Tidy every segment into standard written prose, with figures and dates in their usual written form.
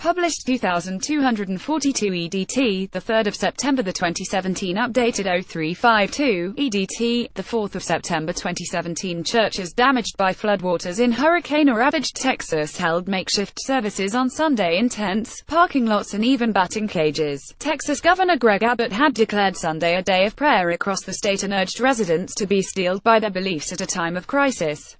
Published 2242 EDT, the 3rd of September 2017. Updated 0352 EDT, the 4th of September 2017. Churches damaged by floodwaters in hurricane-ravaged Texas held makeshift services on Sunday in tents, parking lots and even batting cages. Texas Governor Greg Abbott had declared Sunday a day of prayer across the state and urged residents to be steeled by their beliefs at a time of crisis.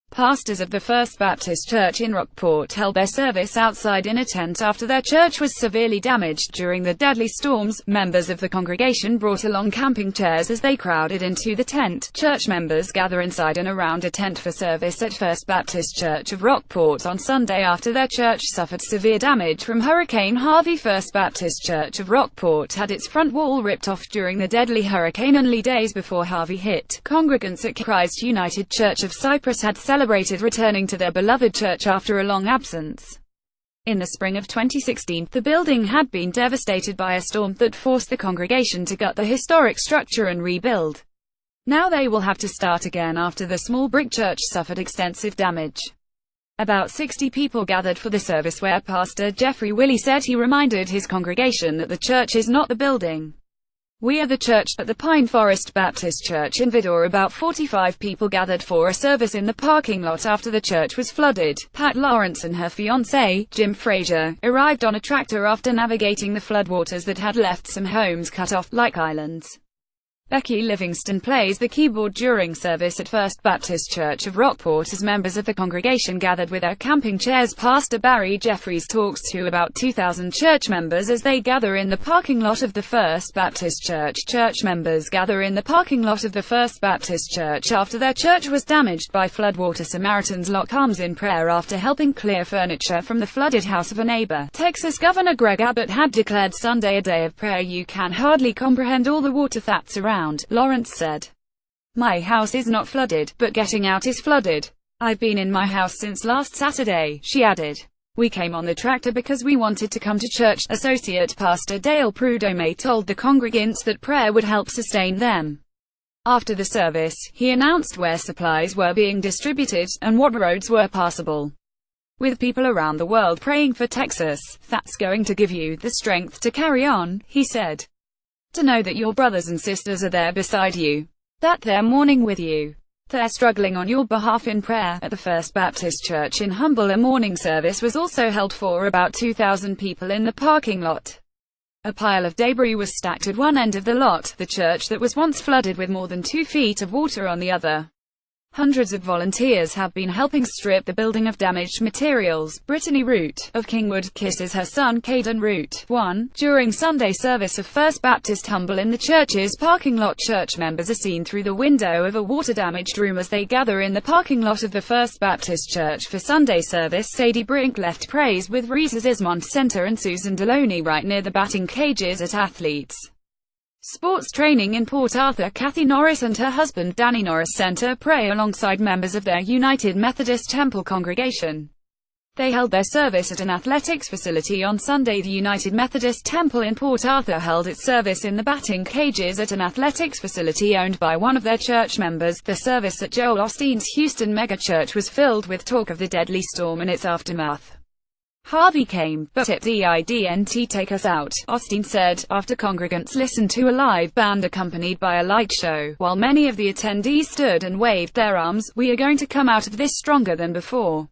Pastors of the First Baptist Church in Rockport held their service outside in a tent after their church was severely damaged during the deadly storms. Members of the congregation brought along camping chairs as they crowded into the tent. Church members gather inside and around a tent for service at First Baptist Church of Rockport on Sunday after their church suffered severe damage from Hurricane Harvey. First Baptist Church of Rockport had its front wall ripped off during the deadly hurricane only days before Harvey hit. Congregants at Christ United Church of Cyprus had celebrated returning to their beloved church after a long absence. In the spring of 2016, the building had been devastated by a storm that forced the congregation to gut the historic structure and rebuild. Now they will have to start again after the small brick church suffered extensive damage. About 60 people gathered for the service where Pastor Jeffrey Willie said he reminded his congregation that the church is not the building. "We are the church." At the Pine Forest Baptist Church in Vidor, about 45 people gathered for a service in the parking lot after the church was flooded. Pat Lawrence and her fiancé, Jim Frazier, arrived on a tractor after navigating the floodwaters that had left some homes cut off, like islands. Becky Livingston plays the keyboard during service at First Baptist Church of Rockport as members of the congregation gathered with their camping chairs. Pastor Barry Jeffries talks to about 2,000 church members as they gather in the parking lot of the First Baptist Church. Church members gather in the parking lot of the First Baptist Church after their church was damaged by floodwater. Samaritans lock arms in prayer after helping clear furniture from the flooded house of a neighbor. Texas Governor Greg Abbott had declared Sunday a day of prayer. "You can hardly comprehend all the water that's around," Lawrence said. "My house is not flooded, but getting out is flooded. I've been in my house since last Saturday," she added. "We came on the tractor because we wanted to come to church." Associate Pastor Dale Prudhomme told the congregants that prayer would help sustain them. After the service, he announced where supplies were being distributed, and what roads were passable. "With people around the world praying for Texas, that's going to give you the strength to carry on," he said. "To know that your brothers and sisters are there beside you, that they're mourning with you, they're struggling on your behalf in prayer." At the First Baptist Church in Humble, a morning service was also held for about 2,000 people in the parking lot. A pile of debris was stacked at one end of the lot, the church that was once flooded with more than 2 feet of water on the other. Hundreds of volunteers have been helping strip the building of damaged materials. Brittany Root, of Kingwood, kisses her son Caden Root, 1, during Sunday service of First Baptist Humble in the church's parking lot. Church members are seen through the window of a water-damaged room as they gather in the parking lot of the First Baptist Church for Sunday service. Sadie Brink left praise with Reese's Ismont Center and Susan Deloney right near the batting cages at Athletes Sports Training in Port Arthur. Kathy Norris and her husband Danny Norris Center pray alongside members of their United Methodist Temple congregation. They held their service at an athletics facility on Sunday. The United Methodist Temple in Port Arthur held its service in the batting cages at an athletics facility owned by one of their church members. The service at Joel Osteen's Houston megachurch was filled with talk of the deadly storm and its aftermath. "Harvey came, but it didn't take us out," Osteen said, after congregants listened to a live band accompanied by a light show. While many of the attendees stood and waved their arms, "We are going to come out of this stronger than before."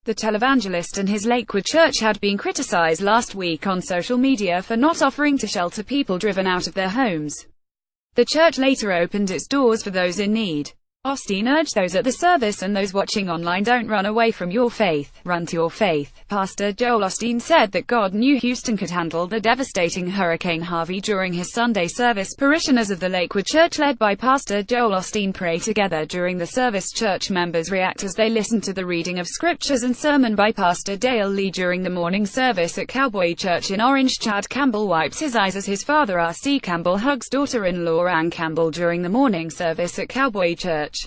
The televangelist and his Lakewood church had been criticized last week on social media for not offering to shelter people driven out of their homes. The church later opened its doors for those in need. Osteen urged those at the service and those watching online, "Don't run away from your faith, run to your faith." Pastor Joel Osteen said that God knew Houston could handle the devastating Hurricane Harvey during his Sunday service. Parishioners of the Lakewood Church led by Pastor Joel Osteen pray together during the service. Church members react as they listen to the reading of scriptures and sermon by Pastor Dale Lee during the morning service at Cowboy Church in Orange. Chad Campbell wipes his eyes as his father R.C. Campbell hugs daughter-in-law Ann Campbell during the morning service at Cowboy Church.